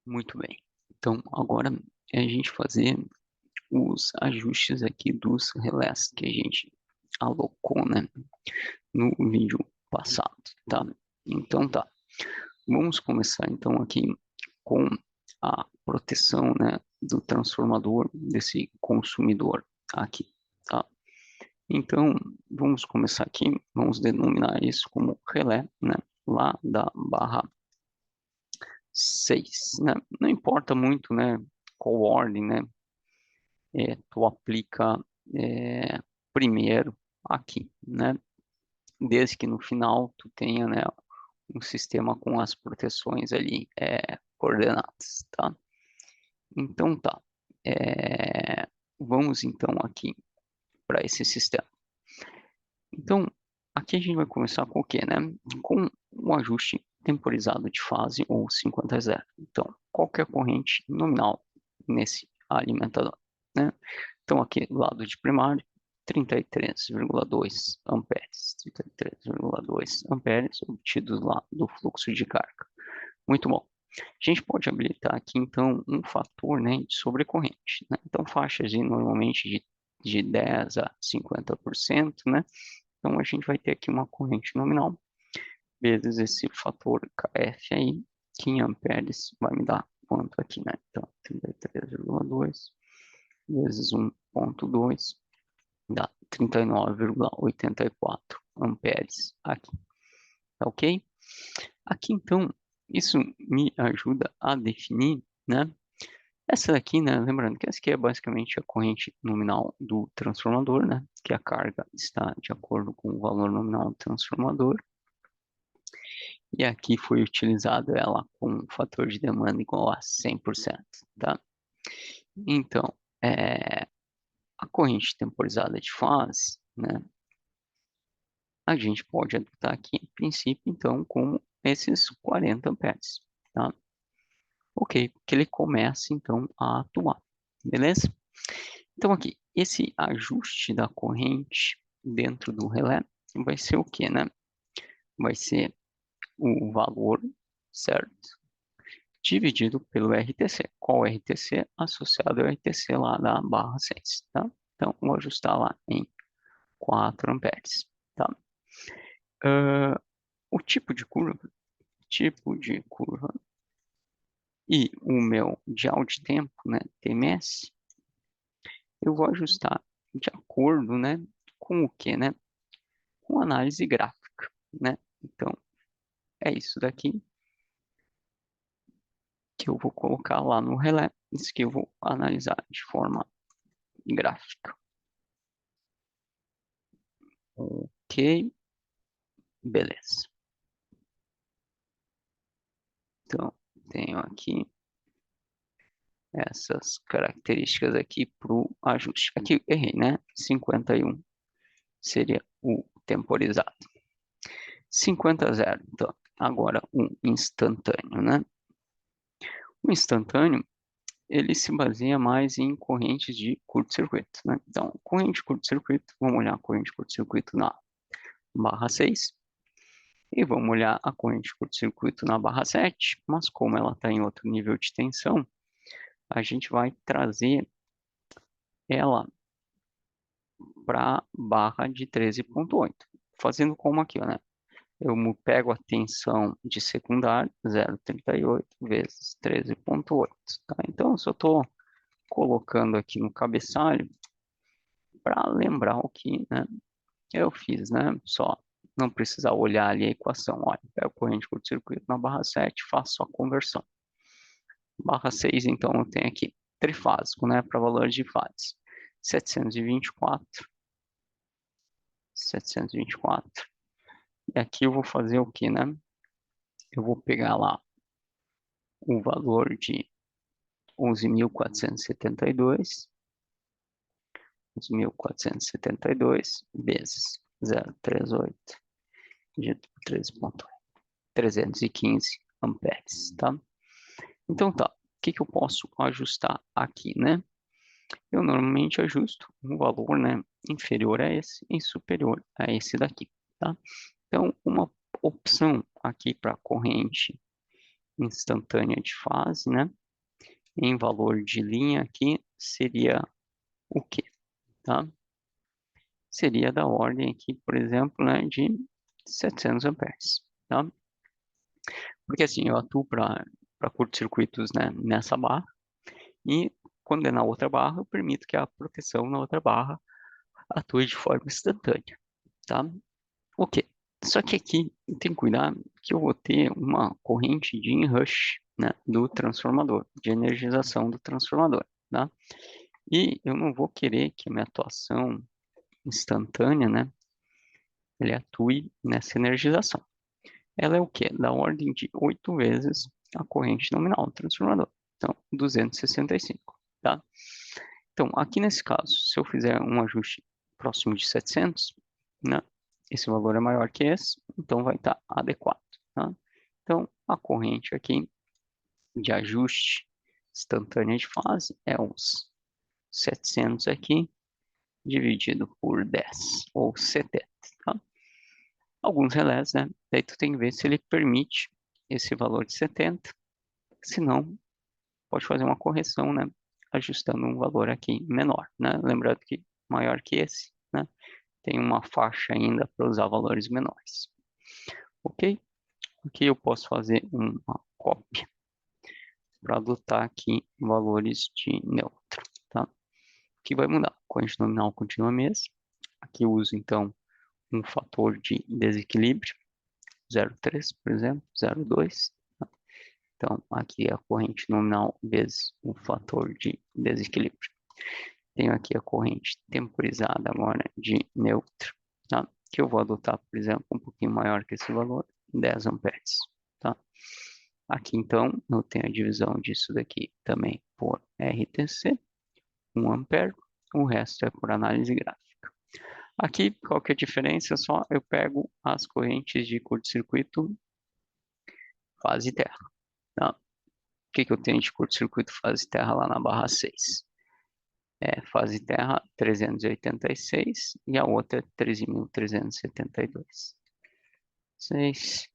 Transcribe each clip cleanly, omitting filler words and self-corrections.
Muito bem. Então, agora é a gente fazer os ajustes aqui dos relés que a gente alocou, né, no vídeo passado, tá? Então, tá. Vamos começar, então, aqui com a proteção, né, do transformador, desse consumidor aqui, tá? Então, vamos começar aqui, vamos denominar isso como relé, né, lá da barra 6, né? Não importa muito, né, qual ordem, né, tu aplica primeiro aqui, né? Desde que no final tu tenha, né, um sistema com as proteções ali coordenadas, tá? Então tá. É, vamos então aqui para esse sistema. Então, aqui a gente vai começar com o quê, né? Com um ajuste temporizado de fase ou 50 a 0. Então, qual que é a corrente nominal nesse alimentador, né? Então, aqui, lado de primário, 33,2 amperes. 33,2 amperes obtidos lá do fluxo de carga. Muito bom. A gente pode habilitar aqui, então, um fator, né, de sobrecorrente, né? Então, faixas normalmente de 10 a 50%, né? Então, a gente vai ter aqui uma corrente nominal, vezes esse fator KF aí, que em amperes vai me dar quanto aqui, né? Então, 33,2 vezes 1,2 dá 39,84 amperes aqui, tá ok? Aqui, então, isso me ajuda a definir, né? Essa daqui, né? Lembrando que essa aqui é basicamente a corrente nominal do transformador, né? Que a carga está de acordo com o valor nominal do transformador. E aqui foi utilizado ela com um fator de demanda igual a 100%, tá? Então, a corrente temporizada de fase, né? A gente pode adotar aqui, em princípio, então, como esses 40 amperes, tá? Ok, que ele comece, então, a atuar, beleza? Então, aqui, esse ajuste da corrente dentro do relé vai ser o quê, né? Vai ser o valor, certo? Dividido pelo RTC. Qual RTC? Associado ao RTC lá da barra 6, tá? Então, vou ajustar lá em 4 amperes, tá? O tipo de curva e o meu dial de tempo, né, TMS, eu vou ajustar de acordo, né, com o que, né? Com análise gráfica, né? Então, é isso daqui que eu vou colocar lá no relé, isso que eu vou analisar de forma gráfica. Ok, beleza. Então, tenho aqui essas características aqui para o ajuste. Aqui errei, né? 51 seria o temporizado. 50 a 0, então, agora um instantâneo, né? O instantâneo, ele se baseia mais em correntes de curto-circuito, né? Então, corrente de curto-circuito, vamos olhar a corrente de curto-circuito na barra 6 e vamos olhar a corrente de curto-circuito na barra 7, mas como ela está em outro nível de tensão, a gente vai trazer ela para barra de 13,8. Fazendo como aqui, né? Eu pego a tensão de secundário, 0,38 vezes 13,8. Tá? Então, eu só estou colocando aqui no cabeçalho para lembrar o que, né, eu fiz, né? Só não precisar olhar ali a equação. Olha, pego a corrente de curto-circuito na barra 7, faço a conversão. Barra 6, então, eu tenho aqui trifásico, né, para valores de fases. 724, 724. E aqui eu vou fazer o que, né? Eu vou pegar lá o valor de 11.472, 11.472 vezes 0,38 dividido por 13,8, 315 amperes, tá? Então tá, o que que eu posso ajustar aqui, né? Eu normalmente ajusto um valor, né, inferior a esse e superior a esse daqui, tá? Então, uma opção aqui para corrente instantânea de fase, né? Em valor de linha aqui seria o quê? Tá? Seria da ordem aqui, por exemplo, né, de 700 amperes, tá? Porque assim, eu atuo para curtos-circuitos, né, nessa barra e quando é na outra barra, eu permito que a proteção na outra barra atue de forma instantânea, tá? Ok. Só que aqui tem que cuidar que eu vou ter uma corrente de inrush, né, do transformador, de energização do transformador, tá? E eu não vou querer que a minha atuação instantânea, né, ele atue nessa energização. Ela é o quê? Da ordem de 8 vezes a corrente nominal do transformador. Então, 265, tá? Então, aqui nesse caso, se eu fizer um ajuste próximo de 700, né, esse valor é maior que esse, então vai estar adequado, tá? Então, a corrente aqui de ajuste instantânea de fase é os 700 aqui, dividido por 10, ou 70, tá? Alguns relés, né? Daí tu tem que ver se ele permite esse valor de 70, se não, pode fazer uma correção, né? Ajustando um valor aqui menor, né? Lembrando que maior que esse, né? Tem uma faixa ainda para usar valores menores. Ok? Aqui eu posso fazer uma cópia para adotar aqui valores de neutro, tá? O que vai mudar? A corrente nominal continua a mesma. Aqui eu uso, então, um fator de desequilíbrio, 0,3, por exemplo, 0,2. Tá? Então, aqui é a corrente nominal vezes o fator de desequilíbrio. Tenho aqui a corrente temporizada agora de neutro, tá? Que eu vou adotar, por exemplo, um pouquinho maior que esse valor, 10 amperes, tá? Aqui, então, eu tenho a divisão disso daqui também por RTC, 1 ampere, o resto é por análise gráfica. Aqui, qual que é a diferença? Só eu pego as correntes de curto-circuito fase terra, tá? O que que eu tenho de curto-circuito fase terra lá na barra 6? Fase terra 386 e a outra 13.372. 6,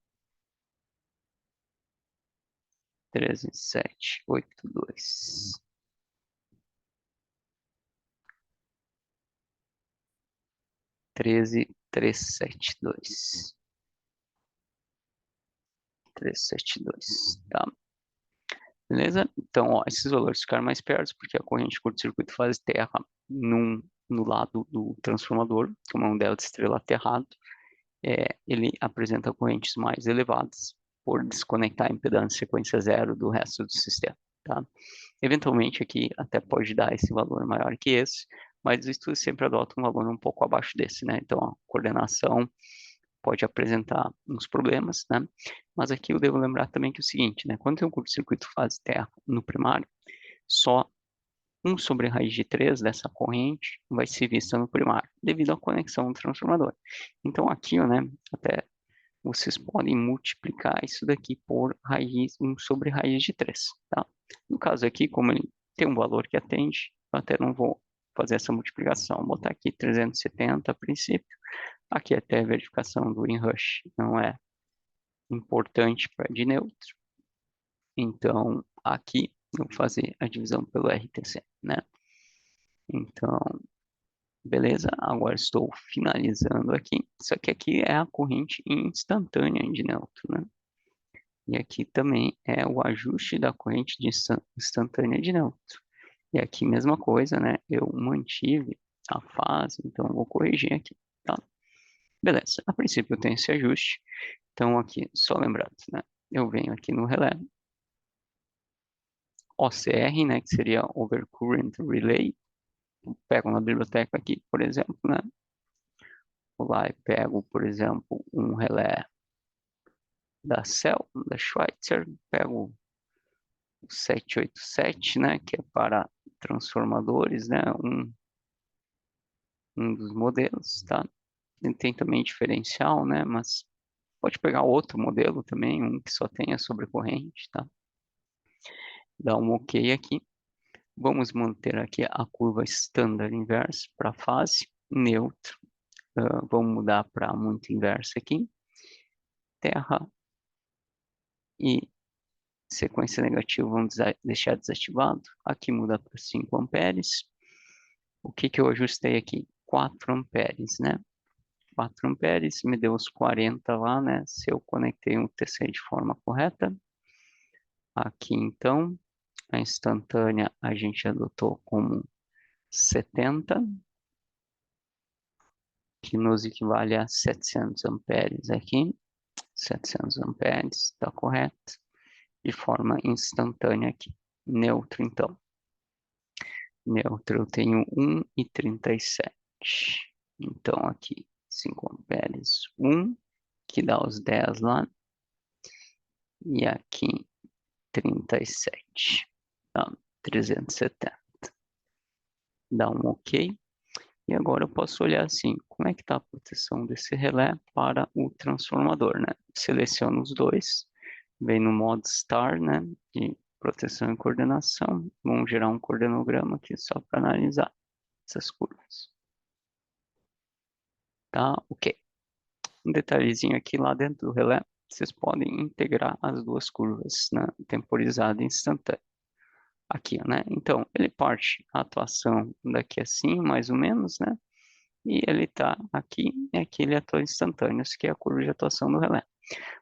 13, 7, 8, 2. 13, 372. 372, tá? Beleza? Então, ó, esses valores ficaram mais perto porque a corrente de curto-circuito faz terra no lado do transformador, como é um delta estrela aterrado, ele apresenta correntes mais elevadas por desconectar a impedância sequência zero do resto do sistema, tá? Eventualmente aqui até pode dar esse valor maior que esse, mas o estudo sempre adota um valor um pouco abaixo desse, né? Então a coordenação pode apresentar uns problemas, né? Mas aqui eu devo lembrar também que é o seguinte, né? Quando tem um curto-circuito fase terra no primário, só 1 sobre raiz de 3 dessa corrente vai ser vista no primário, devido à conexão do transformador. Então aqui, né, até vocês podem multiplicar isso daqui por raiz 1 sobre raiz de 3, tá? No caso aqui, como ele tem um valor que atende, eu até não vou fazer essa multiplicação. Vou botar aqui 370 a princípio. Aqui até a verificação do inrush não é importante para de neutro. Então, aqui eu vou fazer a divisão pelo RTC, né? Então, beleza, agora estou finalizando aqui. Isso aqui é a corrente instantânea de neutro, né? E aqui também é o ajuste da corrente de instantânea de neutro. E aqui mesma coisa, né? Eu mantive a fase, então vou corrigir aqui, tá? Beleza, a princípio eu tenho esse ajuste. Então aqui, só lembrando, né? Eu venho aqui no relé, OCR, né? Que seria Overcurrent Relay. Pego na biblioteca aqui, por exemplo, né? Vou lá e pego, por exemplo, um relé da Cell, da Schweitzer, pego o 787, né? Que é para transformadores, né? Um dos modelos, tá? Tem também diferencial, né? Mas pode pegar outro modelo também, um que só tenha sobrecorrente, tá? Dá um OK aqui. Vamos manter aqui a curva standard inversa para fase, neutro. Vamos mudar para muito inverso aqui. Terra e Sequência negativa, vamos deixar desativado. Aqui muda para 5 amperes. O que eu ajustei aqui? 4 amperes, né? 4 amperes, me deu os 40 lá, né? Se eu conectei um TC de forma correta. Aqui, então, a instantânea a gente adotou como 70, que nos equivale a 700 amperes aqui. 700 amperes, está correto. De forma instantânea aqui. Neutro, então. Neutro eu tenho 1,37. Então, aqui, 5 amperes, 1, que dá os 10 lá. E aqui, 37. Tá, 370. Dá um OK. E agora eu posso olhar assim, como é que está a proteção desse relé para o transformador, né? Seleciono os dois, vem no modo Star, né? De proteção e coordenação. Vamos gerar um coordenograma aqui só para analisar essas curvas. Tá, ok. Um detalhezinho aqui lá dentro do relé, vocês podem integrar as duas curvas, né? Temporizada e instantânea. Aqui, né? Então, ele parte a atuação daqui assim, mais ou menos, né? E ele está aqui, e aqui ele atua instantâneo, que é a curva de atuação do relé.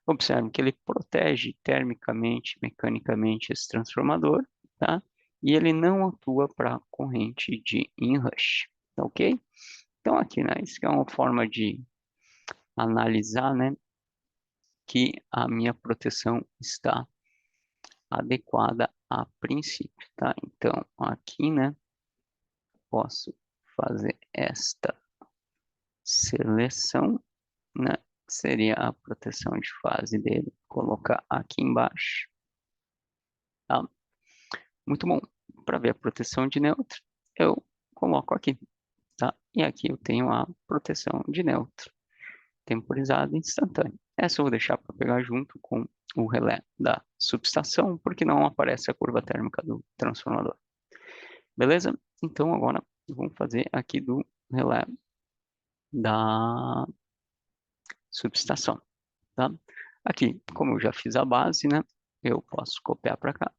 Observe que ele protege termicamente, mecanicamente esse transformador, tá? E ele não atua para corrente de inrush, tá ok? Então aqui, né, isso é uma forma de analisar, né, que a minha proteção está adequada a princípio, tá? Então aqui, né, posso fazer esta seleção, né? Seria a proteção de fase dele, colocar aqui embaixo, tá? Muito bom. Para ver a proteção de neutro, eu coloco aqui, tá? E aqui eu tenho a proteção de neutro, temporizada e instantânea. Essa eu vou deixar para pegar junto com o relé da subestação, porque não aparece a curva térmica do transformador. Beleza? Então agora vamos fazer aqui do relé da subestação, tá? Aqui, como eu já fiz a base, né? Eu posso copiar para cá.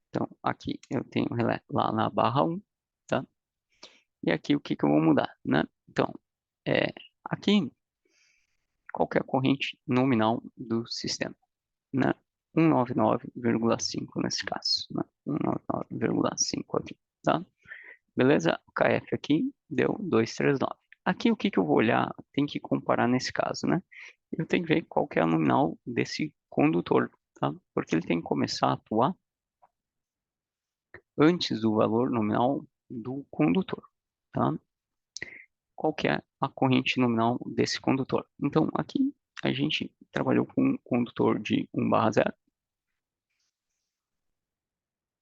Então, aqui eu tenho o relé lá na barra 1, tá? E aqui o que eu vou mudar, né? Então, aqui, qual que é a corrente nominal do sistema, né? 199,5 nesse caso, né? 199,5 aqui, tá? Beleza? O KF aqui deu 239. Aqui o que eu vou olhar, tem que comparar nesse caso, né? Eu tenho que ver qual que é a nominal desse condutor, tá? Porque ele tem que começar a atuar antes do valor nominal do condutor, tá? Qual que é a corrente nominal desse condutor? Então, aqui a gente trabalhou com um condutor de 1/0.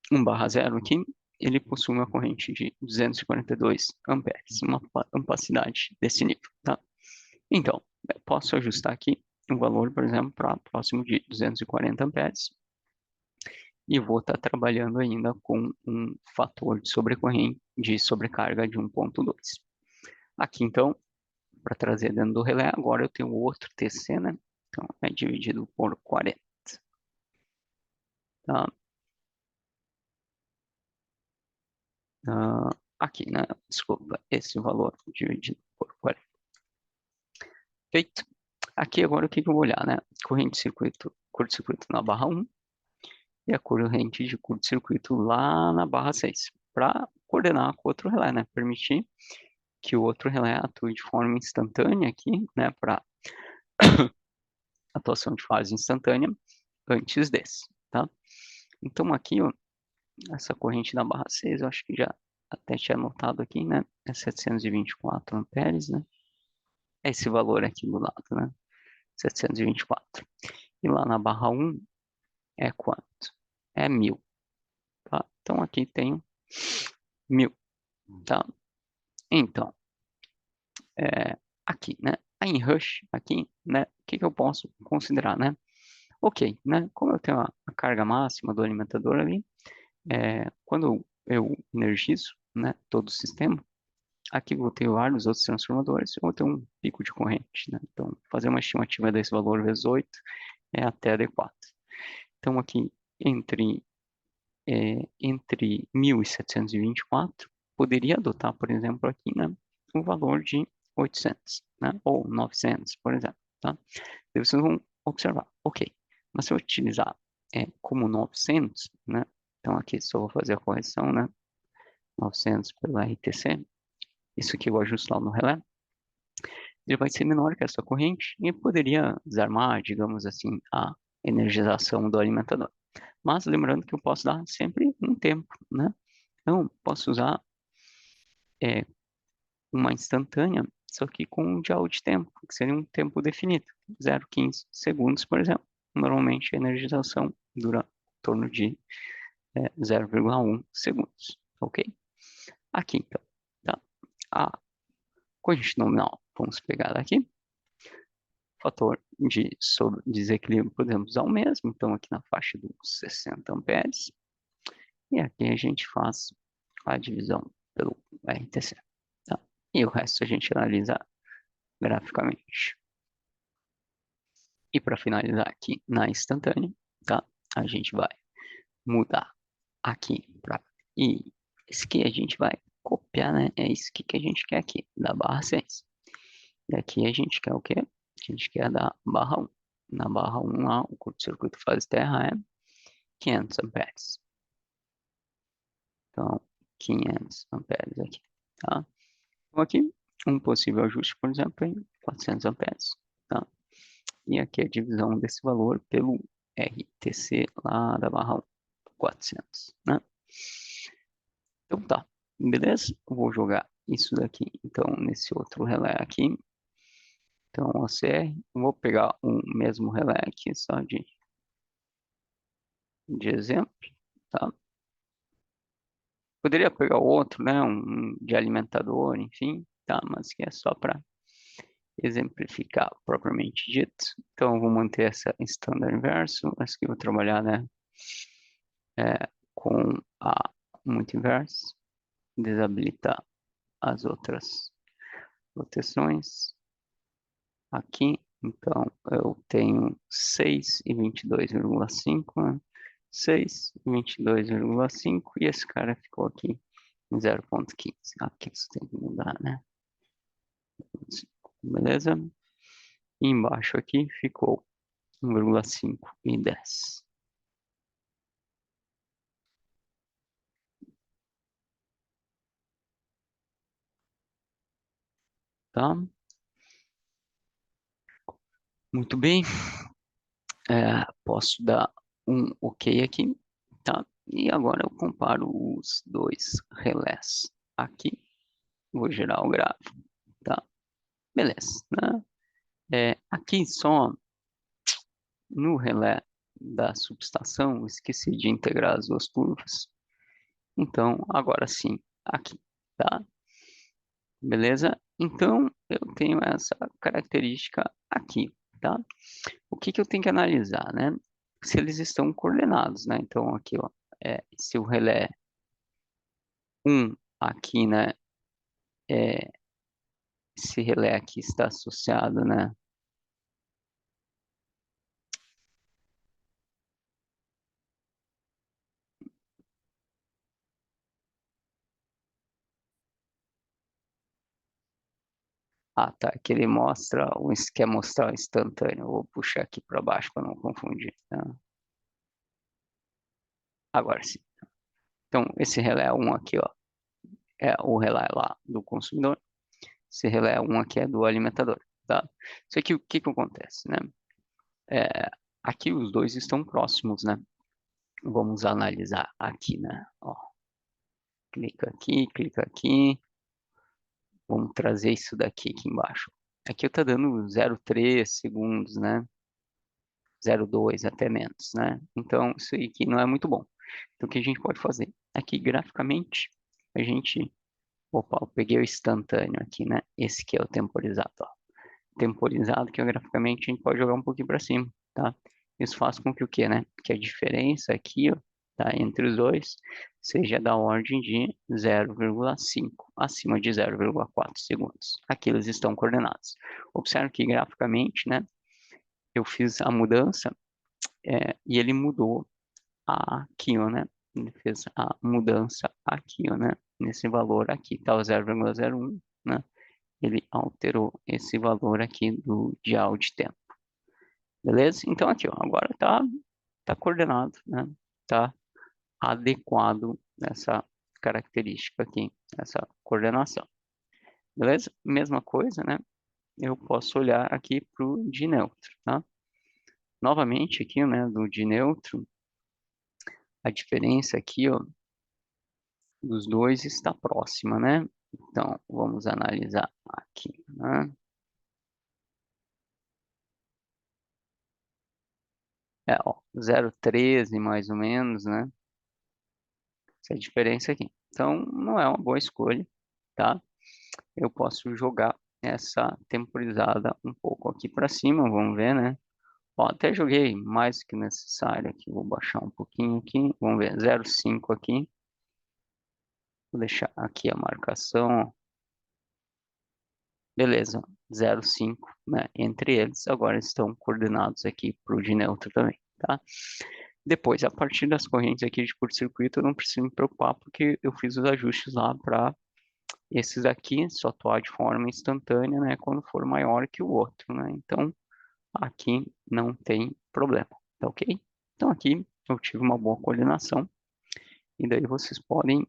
1/0 aqui, ele possui uma corrente de 242 amperes, uma ampacidade desse nível, tá? Então, eu posso ajustar aqui o valor, por exemplo, para próximo de 240 amperes. E vou estar trabalhando ainda com um fator de sobrecorrente, de sobrecarga de 1,2. Aqui, então, para trazer dentro do relé, agora eu tenho outro TC, né? Então, é dividido por 40. Tá? Aqui, né? Desculpa, esse valor dividido por 40. Feito. Aqui agora o que eu vou olhar, né? Corrente de circuito, curto-circuito na barra 1 e a corrente de curto-circuito lá na barra 6, para coordenar com o outro relé, né? Permitir que o outro relé atue de forma instantânea aqui, né? Para atuação de fase instantânea antes desse, tá? Então aqui, ó, essa corrente da barra 6, eu acho que já até tinha anotado aqui, né? É 724 amperes, né? É esse valor aqui do lado, né? 724. E lá na barra 1 é quanto? É 1000, tá? Então aqui tem 1000, tá? Então, aqui, né? A inrush aqui, né? O que eu posso considerar, né? Ok, né? Como eu tenho a carga máxima do alimentador ali, quando eu energizo, né, todo o sistema, aqui vou ter vários outros transformadores, eu vou ter um pico de corrente, né? Então, fazer uma estimativa desse valor vezes 8 é até adequado. Então, aqui entre, entre 1.724, poderia adotar, por exemplo, aqui, né, o valor de 800, né, ou 900, por exemplo, tá? Daí vocês vão observar, ok, mas se eu utilizar como 900, né, então aqui só vou fazer a correção, né, 900 pelo RTC, isso aqui eu vou ajustar no relé, ele vai ser menor que essa corrente e poderia desarmar, digamos assim, a energização do alimentador. Mas lembrando que eu posso dar sempre um tempo, né? Então, posso usar é, uma instantânea, só que com um dial de tempo, que seria um tempo definido, 0,15 segundos, por exemplo. Normalmente a energização dura em torno de 0,1 segundos, ok? Aqui, então, tá? A corrente nominal, vamos pegar aqui. Fator de desequilíbrio podemos usar o mesmo, então aqui na faixa dos 60 amperes. E aqui a gente faz a divisão pelo RTC, tá? E o resto a gente analisa graficamente. E para finalizar aqui na instantânea, tá? A gente vai mudar aqui para... E esse aqui a gente vai copiar, né? É isso que a gente quer aqui, da barra 6. E aqui a gente quer o quê? A gente quer da barra 1. Na barra 1 lá, o curto-circuito fase terra é 500 amperes. Então, 500 amperes aqui, tá? Então, aqui, um possível ajuste, por exemplo, em 400 amperes, tá? E aqui a divisão desse valor pelo RTC lá da barra 1, 400, né? Então tá, beleza? Eu vou jogar isso daqui, então, nesse outro relé aqui. Então, OCR, vou pegar um mesmo relé aqui, só de exemplo, tá? Poderia pegar outro, né? Um de alimentador, enfim, tá? Mas que é só para exemplificar propriamente dito. Então, eu vou manter essa standard inverso, mas que eu vou trabalhar, né? Com a muito inverso, desabilitar as outras proteções aqui. Então, eu tenho 6 e 22,5, né? 6 e 22,5 e esse cara ficou aqui em 0,15. Aqui isso tem que mudar, né? Beleza? E embaixo aqui ficou 1,5 e 10. Tá? Muito bem. Posso dar um OK aqui, tá? E agora eu comparo os dois relés aqui. Vou gerar o gráfico, tá? Beleza, né? Aqui só no relé da subestação, eu esqueci de integrar as duas curvas. Então, agora sim, aqui, tá? Beleza? Então, eu tenho essa característica aqui, tá? O que eu tenho que analisar, né? Se eles estão coordenados, né? Então, aqui, ó, se o relé 1 aqui, né? É, esse relé aqui está associado, né? Ah, tá. Que ele mostra, quer mostrar o instantâneo. Eu vou puxar aqui para baixo para não confundir, tá? Agora sim. Então, esse relé 1 aqui, ó, é o relé lá do consumidor. Esse relé 1 aqui é do alimentador, tá? Isso aqui, o que que acontece, né? É, aqui os dois estão próximos, né? Vamos analisar aqui, né? Ó, clica aqui. Vamos trazer isso daqui aqui embaixo. Aqui eu tá dando 0,3 segundos, né? 0,2 até menos, né? Então, isso aqui não é muito bom. Então, o que a gente pode fazer? Aqui, graficamente, a gente... Opa, eu peguei o instantâneo aqui, né? Esse aqui é o temporizado, ó. Temporizado, que graficamente a gente pode jogar um pouquinho para cima, tá? Isso faz com que o quê, né? Que a diferença aqui, ó, tá, entre os dois seja da ordem de 0,5 acima de 0,4 segundos. Aqui eles estão coordenados. Observe que graficamente, né? Eu fiz a mudança e ele mudou aqui, ó, né? Ele fez a mudança aqui, ó, né? Nesse valor aqui, tá o 0,01, né? Ele alterou esse valor aqui do dial de tempo. Beleza? Então aqui, ó, agora tá coordenado, né? Tá adequado essa característica aqui, essa coordenação. Beleza? Mesma coisa, né? Eu posso olhar aqui para o de neutro, tá? Novamente aqui, né, do de neutro, a diferença aqui, ó, dos dois está próxima, né? Então, vamos analisar aqui, né? Ó, 0,13 mais ou menos, né? Essa é a diferença aqui. Então, não é uma boa escolha, tá? Eu posso jogar essa temporizada um pouco aqui para cima, vamos ver, né? Ó, até joguei mais do que necessário aqui. Vou baixar um pouquinho aqui. Vamos ver, 0,5 aqui. Vou deixar aqui a marcação, ó. Beleza, 0,5, né? Entre eles, agora estão coordenados aqui para o de neutro também, tá? Depois, a partir das correntes aqui de curto-circuito, eu não preciso me preocupar, porque eu fiz os ajustes lá para esses aqui só atuar de forma instantânea, né? Quando for maior que o outro, né? Então, aqui não tem problema, tá ok? Então, aqui eu tive uma boa coordenação, e daí vocês podem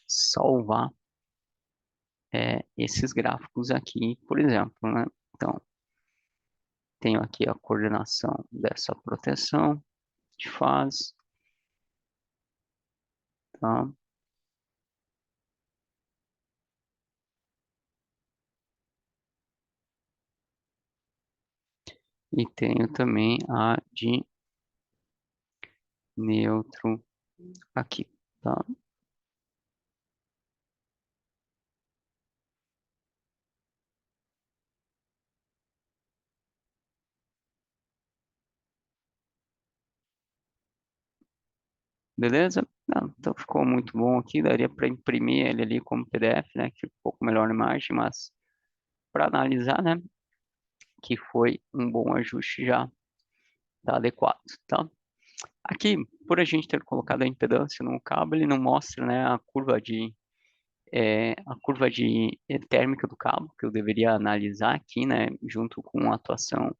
salvar esses gráficos aqui, por exemplo, né? Então, tenho aqui a coordenação dessa proteção de fase, tá? E tenho também a de neutro aqui, tá? Beleza? Não, então ficou muito bom aqui, daria para imprimir ele ali como PDF, né? Que fica um pouco melhor na imagem, mas para analisar, né? Que foi um bom ajuste já, tá adequado, tá? Aqui, por a gente ter colocado a impedância no cabo, ele não mostra, né, a curva de térmica do cabo, que eu deveria analisar aqui, né, junto com a atuação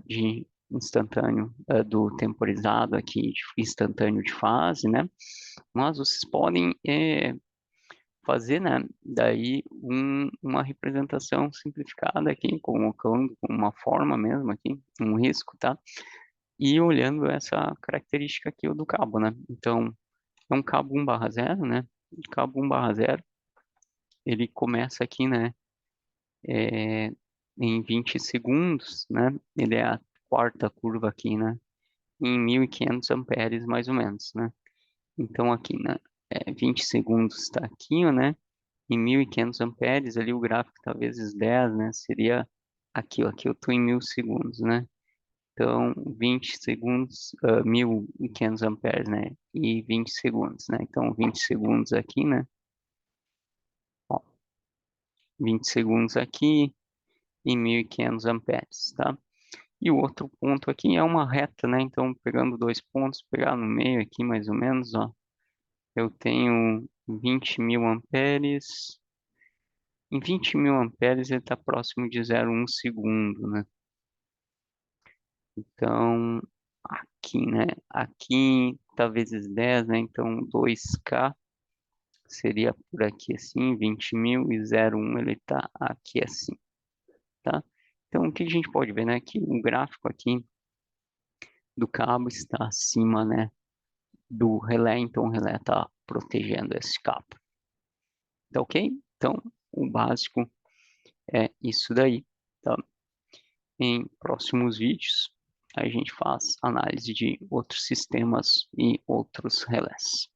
de instantâneo, do temporizado aqui, de instantâneo de fase, né? Mas vocês podem fazer, né, daí uma representação simplificada aqui, colocando uma forma mesmo aqui, um risco, tá? E olhando essa característica aqui do cabo, né? Então, é um cabo 1/0, né? O cabo 1/0, ele começa aqui, né, é, em 20 segundos, né? Ele é a quarta curva aqui, né? Em 1.500 amperes, mais ou menos, né? Então, aqui, né? 20 segundos está aqui, ó, né? Em 1.500 amperes, ali o gráfico tá vezes 10, né? Seria aqui, ó. Aqui eu tô em 1.000 segundos, né? Então, 20 segundos, 1.500 amperes, né? E 20 segundos, né? Então, 20 segundos aqui, né? Ó, 20 segundos aqui e 1.500 amperes, tá? E o outro ponto aqui é uma reta, né? Então, pegando dois pontos, pegar no meio aqui mais ou menos, ó. Eu tenho 20.000 amperes. Em 20.000 amperes ele está próximo de 0,1 segundo, né? Então, aqui, né? Aqui tá vezes 10, né? Então, 2K seria por aqui assim, 20.000 e 0,1 ele tá aqui assim, tá? Então, o que a gente pode ver, né? Que o gráfico aqui do cabo está acima, né? Do relé, então o relé está protegendo esse cabo. Tá ok? Então, o básico é isso daí, tá? Em próximos vídeos, a gente faz análise de outros sistemas e outros relés.